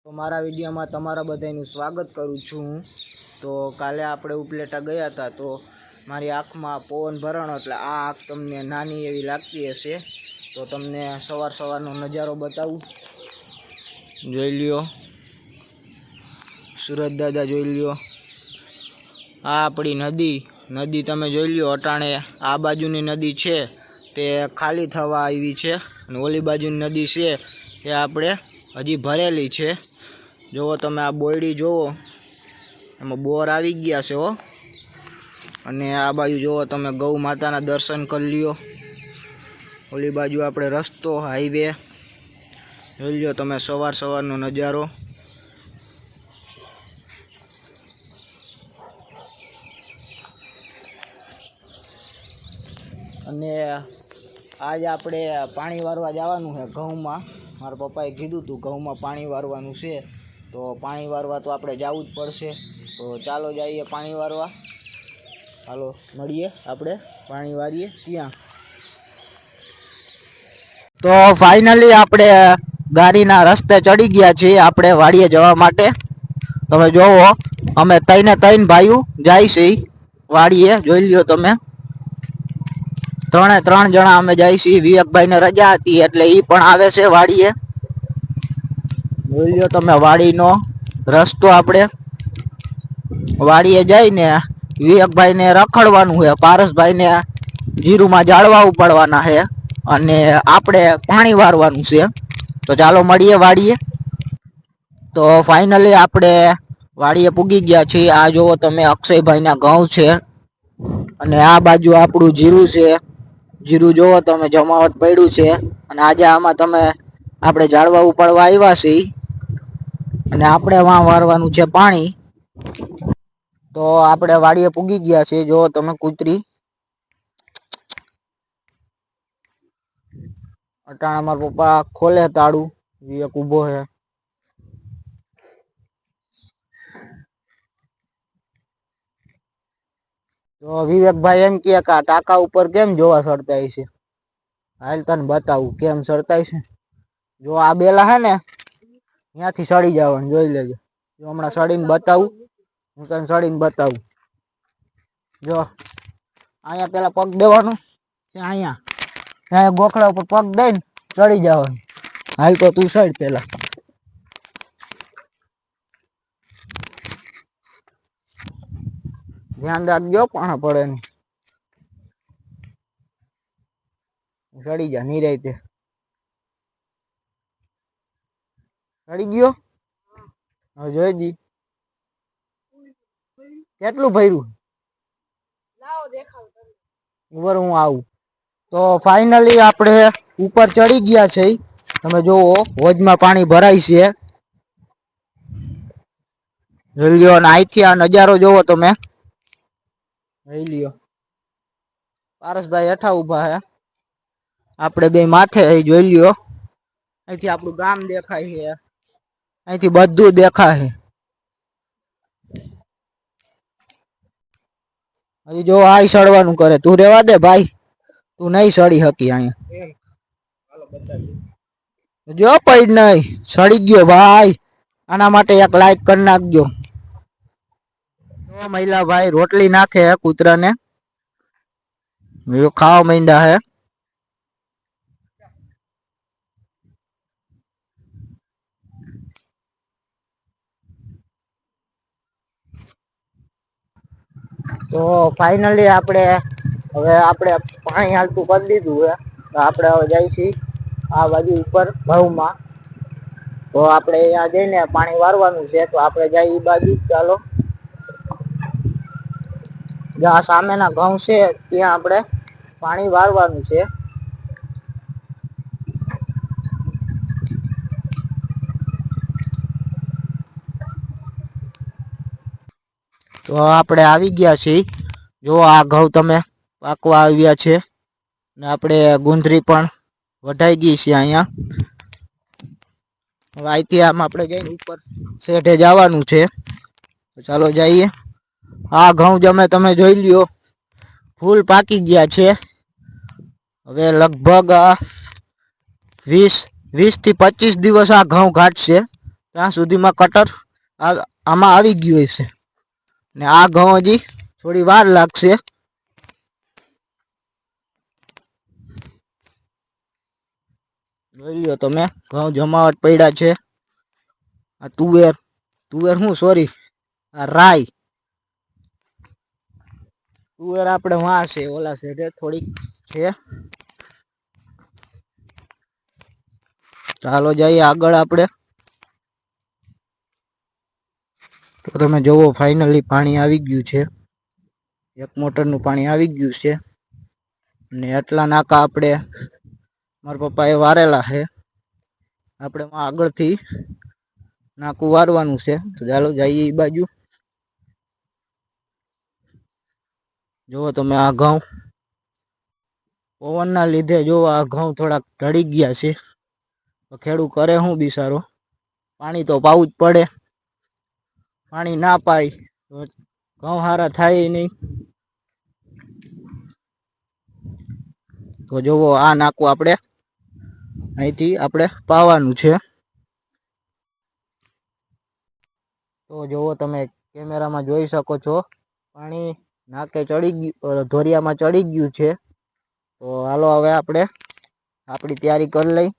તો મારા વિડીયોમાં તમારા બધાનું સ્વાગત કરું છું હું। તો કાલે આપણે ઉપલેટા ગયા હતા તો મારી આંખમાં પવન ભરાણો એટલે આ આંખ તમને નાની એવી લાગતી હશે। તો તમને સવારનો નજારો બતાવું, જોઈ લ્યો સુરત દાદા, જોઈ લ્યો આ આપણી નદી તમે જોઈ લ્યો। અટાણે આ બાજુની નદી છે તે ખાલી થવા આવી છે અને ઓલી બાજુની નદી છે એ આપણે હજી ભરેલી છે। જોવો તમે આ બોયડી જોવો, એમાં બોર આવી ગયા છે હો। અને આ બાજુ જોવો તમે ગૌ માતાના દર્શન કરી લ્યો। ઓલી બાજુ આપણે રસ્તો હાઈવે જોઈ લ્યો તમે, સવારનો નજારો। અને આજ આપણે પાણી વારવા જવાનું છે ઘઉંમાં। મારા પપ્પાએ કીધું હતું ઘઉંમાં પાણી વારવાનું છે, તો પાણી વારવા તો આપણે જવું જ પડશે। તો ચાલો જઈએ પાણી વારવા, ચાલો મળીએ આપણે પાણી વારીએ ત્યાં। તો ફાઇનલી આપણે ગાડીના રસ્તે ચડી ગયા છીએ આપણે વાડીએ જવા માટે। તમે જોવો અમે ત્રણ ભાઈઓ જાય છે વાડીએ, જોઈ લ્યો તમે, ત્રણ જણા અમે જાય છીએ। વિવેકભાઈ ને રજા હતી એટલે ઈ પણ આવે છે વાડીએ। જોઈ લ્યો તમે વાડીનો રસ્તો, આપણે વાડીએ જઈને વિવેકભાઈ ને રખડવાનું છે, પારસભાઈ ને જીરુમાં જાળવા ઉપાડવાના છે અને આપણે પાણી વારવાનું છે। તો ચાલો મળીએ વાડીએ। તો ફાઇનલી આપણે વાડીએ પૂગી ગયા છીએ। આ જોવો તમે અક્ષયભાઈ ના ઘઉં છે અને આ બાજુ આપણું જીરું છે। જીરું જોવો તમે જમાવટ પડ્યું છે અને આજે આમાં તમે આપણે જાળવા ઉપાડવા આવ્યા છીએ અને આપણે વાં વારવાનું છે પાણી। તો આપણે વાડીએ પૂગી ગયા છીએ, જો તમે કૂતરી અટાણા મારા પપ્પા ખોલે તાળું, વિવેક ઊભો છે। તો વિવેકભાઈ એમ કે આ ટાંકા ઉપર કેમ જોવા સડતાય છે, હાલ તને બતાવું કેમ સડતાય છે। જો આ બેલા હે ને ત્યાંથી સડી જવાનું, જોઈ લેજો। જો હમણાં સડીને બતાવું, હું તને સડીને બતાવું। જો અહીંયા પેલા પગ દેવાનું, અહીંયા ગોખડા ઉપર પગ દઈને ચડી જવાનું। હાલ તો તું સડ પેલા, ધ્યાન રાખજો પણ પડે નહીં, ચડી જા નિરાયતે। ચડી ગયો, હવે જોઈ જી કેટલું ભર્યું, ઉપર હું આવું। તો ફાઇનલી આપણે ઉપર ચડી ગયા છે, તમે જોવો હોજમાં પાણી ભરાય છે, જોઈ લ્યો। અને અહીંથી આ નજારો જોવો તમે, જોઈ લ્યો। પારસભાઈ હેઠા ઉભા હે, આપણે બે માથે જોઈ લ્યો। અહીંથી આપણું ગામ દેખાય છે, અહીંથી બધું દેખાય। હજી જો આ સડવાનું કરે, તું રેવા દે ભાઈ, તું નહીં સડી શકી અહીંયા। જો પૈડ નહીં સડી ગયો ભાઈ, આના માટે એક લાઈક કરી નાખજો। તો મહિલા ભાઈ રોટલી નાખે કૂતરાને, ખાવા માંડ્યા હે। તો ફાઇનલી આપણે પાણી હાલતું કરી દીધું હે, તો આપણે હવે જઈશું આ બાજુ ઉપર ઘઉંમાં। તો આપણે અહીંયા જઈને પાણી વારવાનું છે, તો આપણે જઈએ એ બાજુ, ચાલો। જ્યાં સામેના ઘઉં છે ત્યાં આપણે પાણી વારવાનું છે। તો આપણે આવી ગયા છીએ, જો આ ઘઉં તમે પાકવા આવ્યા છે ને આપણે ગુંદરી પણ વઢાઈ ગઈ છે અહીંયા। હવે અહીંથી આમ આપણે જઈને ઉપર શેઠે જવાનું છે, તો ચાલો જઈએ। આ ઘઉં તમે જોઈ લ્યો ફૂલ પાકી ગયા છે। હવે લગભગ 20 થી 25 દિવસ આ ઘઉં ઘાટશે, ત્યાં સુધીમાં કટર આમાં આવી ગયું હશે ને આ ઘઉં હજી થોડી વાર લાગશે. જોઈ લો તમે ઘઉં જમાવટ પડ્યા છે. આ તુવેર હું સોરી આ રાઈ તુવેર આપણે વાં છે ઓલા છે થોડીક છે. ચાલો જઈએ આગળ આપણે. તો તમે જોવો ફાઇનલી પાણી આવી ગયું છે. એક મોટરનું પાણી આવી ગયું છે ને એટલા નાકા આપણે મારા પપ્પા એ વારેલા છે. આપણે આગળથી નાકું વારવાનું છે. તો ચાલો જઈએ એ બાજુ. જુઓ તમે આ ઘઉં પવનના લીધે જો આ ઘઉં થોડાક ઢળી ગયા છે. તો ખેડૂત કરે હું બિચારો, પાણી તો પાવું જ પડે. પાણી ના પાય તો ઘઉં સારા થાય નહીં. તો જોવો આ નાકું આપણે અહીંથી આપણે પાવાનું છે. તો જોવો તમે કેમેરામાં જોઈ શકો છો પાણી નાકે ચડી ગયું, ધોરિયામાં ચડી ગયું છે. તો હાલો હવે આપણે આપણી તૈયારી કરી લઈ.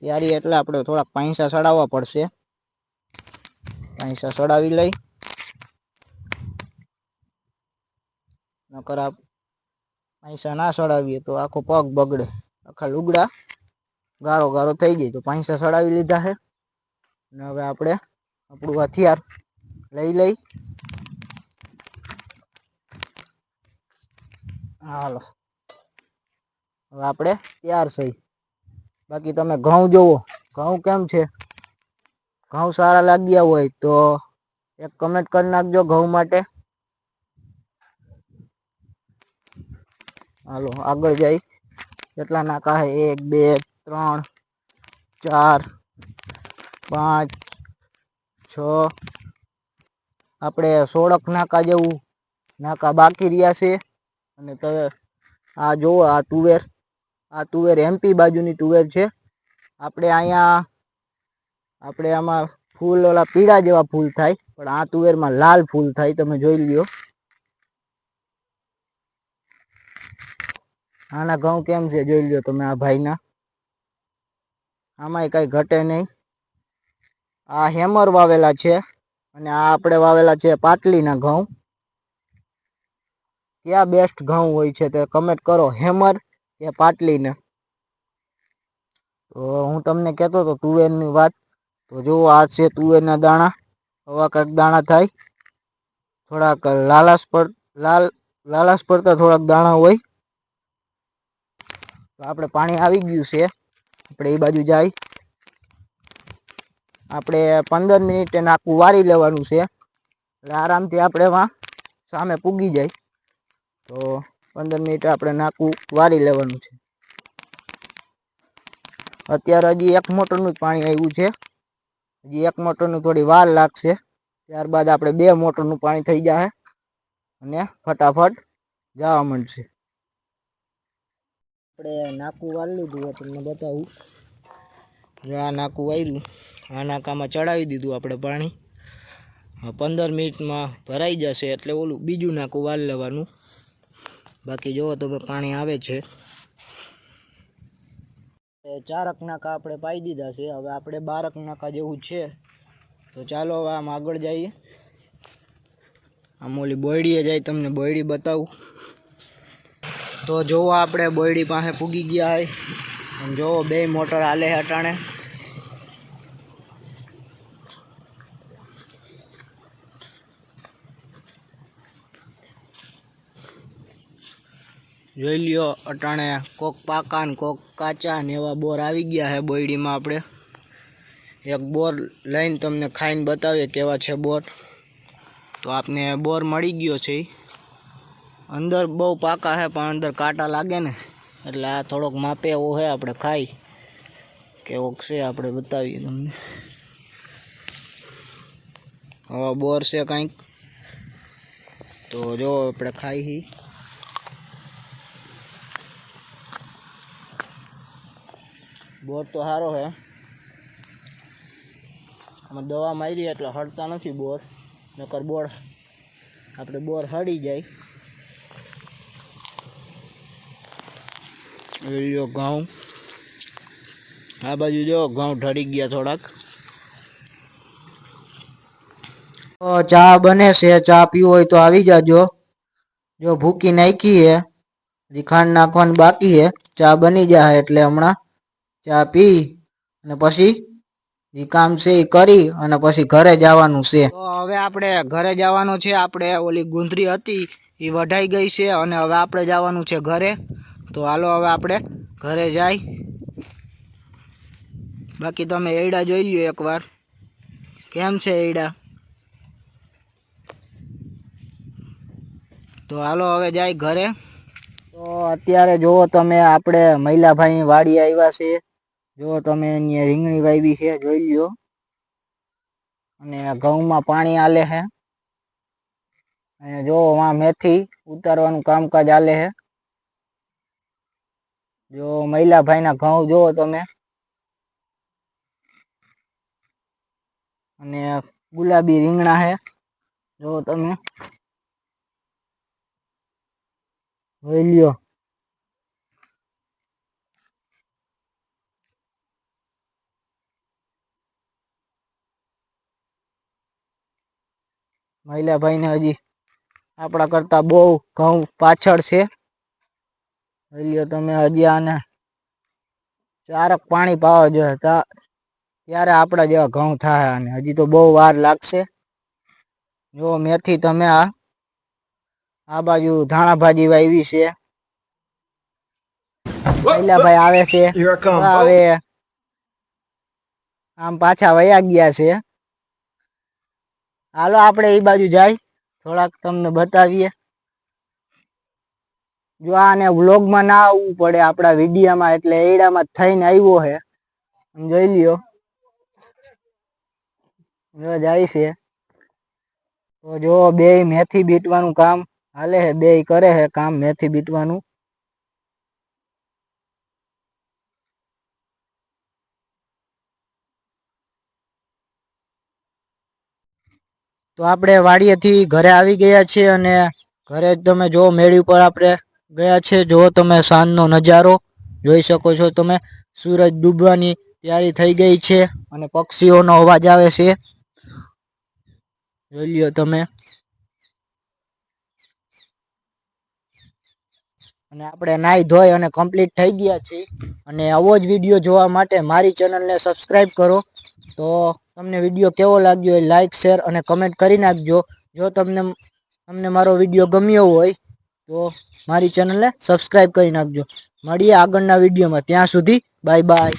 તૈયારી એટલે આપણે થોડાક પૈસા ચડાવવા પડશે. પૈસા ચડાવી લઈ નકર પૈસા ના ચડાવીએ તો આખો પગ બગડે. આખા લુગડા ગારો ગારો થઈ જાય. તો પૈસા ચડાવી લીધા છે ને હવે આપણે આપણું હથિયાર લઈ હાલો હવે આપણે તૈયાર થઈ. બાકી તમે ઘઉં જોવો, ઘઉં કેમ છે? ઘઉં સારા લાગ્યા હોય તો એક કમેન્ટ કરી નાખજો ઘઉં માટે. હાલો આગળ જાય. કેટલા નાકા હે 1 2 3 4 5 6 આપણે 16 નાકા જેવું નાકા બાકી રહ્યા છે. અને આ જોવો આ તુવેર MP બાજુની તુવેર છે. આપણે અહીંયા આપણે આમાં ફૂલ ઓલા પીળા જેવા ફૂલ થાય, પણ આ તુવેરમાં લાલ ફૂલ થાય. તમે જોઈ લ્યો. આના ઘઉં કેમ છે જોઈ લ્યો તમે આ ભાઈના. આમાંય કઈ ઘટે નહીં. આ હેમર વાવેલા છે અને આ આપણે વાવેલા છે પાટલીના ઘઉં. ક્યાં બેસ્ટ ઘઉં હોય છે તે કમેન્ટ કરો, હેમર કે પાટલીને. તો હું તમને કહેતો હતો તુવેરની વાત. તો જુઓ આ છે તુવેરના દાણા. આવા કંઈક દાણા થાય. થોડાક લાલાશ પડતા થોડાક દાણા હોય. તો આપણે પાણી આવી ગયું છે. આપણે એ બાજુ જાય. આપણે 15 મિનિટે નાકું વારી લેવાનું છે. એટલે આરામથી આપણે એમાં સામે પૂગી જાય. તો 15 મિનિટે આપણે નાકું વારી લેવાનું છે. અત્યારે હજી 1 મોટરનું જ પાણી આવ્યું છે. હજી 1 મોટરનું થોડી વાર લાગશે. ત્યારબાદ આપણે 2 મોટરનું પાણી થઈ જશે અને ફટાફટ જવા માંડશે. આપણે નાકું વાળી લીધું. તમને બતાવું. આ નાકું વાર્યું. આ નાકામાં ચડાવી દીધું આપણે પાણી. 15 મિનિટમાં ભરાઈ જશે એટલે ઓલું બીજું નાકું વાળી લેવાનું. બાકી જોવો તમે પાણી આવે છે. 4 નાકા આપણે પાઈ દીધા છે. હવે આપણે 12 નાકા જેવું છે. તો ચાલો હવે આમ આગળ જઈએ. આમ ઓલી બોયડીએ જાય, તમને બોયડી બતાવું. તો જોવો આપણે બોયડી પાસે પૂગી ગયા હોય. જોવો 2 મોટર હાલે હટાણે. જોઈ લ્યો અટાણે કોક પાકા ને કોક કાચા ને એવા બોર આવી ગયા છે બોયડીમાં. આપણે એક બોર લઈને તમને ખાઈને બતાવીએ કેવા છે બોર. તો આપને બોર મળી ગયો છે. અંદર બહુ પાકા છે પણ અંદર કાંટા લાગે ને એટલે આ થોડોક માપે એવો છે. આપણે ખાઈ કેવોક છે આપણે બતાવીએ તમને. હવે બોર છે કંઈક. તો જો આપણે ખાઈ. બોર તો સારો છે. આમાં દવા મારી એટલે હળતા નથી બોર, નકર બોર આપણે બોર હળી જાય. લ્યો ઘઉં, આ બાજુ જો ઘઉં ઢળી ગયા થોડાક. ચા બને છે, ચા પીવો હોય તો આવી જાજો. જો ભૂકી નાખી હે, હજી ખાંડ નાખવાનું બાકી હે. ચા બની જાય એટલે હમણાં ચા પી અને પછી જે કામ છે એ કરી અને પછી ઘરે જવાનું છે. તો હવે આપણે ઘરે જવાનું છે. આપણે ઓલી ગુંદરી હતી એ વઢાઈ ગઈ છે અને હવે આપણે જવાનું છે ઘરે. તો હાલો હવે આપણે ઘરે જાય. બાકી તમે એડા જોઈ લ્યો એકવાર, કેમ છે એડા. તો હાલો હવે જાય ઘરે. તો અત્યારે જોવો તમે, આપણે મહિલાભાઈની વાડી આવ્યા છે. જો તમે એની રીંગણી વાવી છે, જોઈ લ્યો. અને ઘઉંમાં પાણી આલે છે. અને જો વાં મેથી ઉતારવાનું કામકાજ આલે છે. જો મહિલાભાઈના ઘઉં જોવો તમે. અને ગુલાબી રીંગણા હે, જો તમે જોઈ લ્યો. મહિલાભાઈને હજી આપણા કરતા બહુ ઘઉં પાછળ છે. જોઈ લ્યો તમે. હજી આને ચારક પાણી પાવા જોઈએ, ત્યારે આપણા જેવા ઘઉં થાય. અને હજી તો બહુ વાર લાગશે. જો મેથી તમે આ બાજુ ધાણા ભાજી વાવી છે. મહિલાભાઈ આવે છે, હવે આમ પાછા વયા ગયા છે. હાલો આપણે એ બાજુ જાય, થોડાક તમને બતાવીએ. જો આને વ્લોગમાં ના આવવું પડે, આપણા વિડીયામાં, એટલે એડામાં થઈને આવ્યો હે. જોઈ લ્યો. જો જાય છે. તો જો બે મેથી બીટવાનું કામ હાલે હે, બે કરે હે કામ મેથી બીટવાનું. તો આપણે વાડીએથી ઘરે આવી ગયા છીએ. અને ઘરે તમે જો મેળી ઉપર આપણે ગયા છે. જો તમે સાંજનો નજારો જોઈ શકો છો તમે. સૂરજ ડૂબવાની તૈયારી થઈ ગઈ છે અને પક્ષીઓનો અવાજ આવે છે. જોઈ લ્યો તમે. અને આપણે નાઈ ધોઈ અને કમ્પ્લીટ થઈ ગયા છીએ. અને આવો જ વિડીયો જોવા માટે મારી ચેનલને સબસ્ક્રાઈબ કરો. તો તમને વિડીયો કેવો લાગ્યો એ લાઈક, શેર અને કમેન્ટ કરી નાખજો. જો તમને મારો વિડીયો ગમ્યો હોય તો મારી ચેનલને સબસ્ક્રાઈબ કરી નાખજો. મળીએ આગળના વિડીયોમાં. ત્યાં સુધી બાય બાય.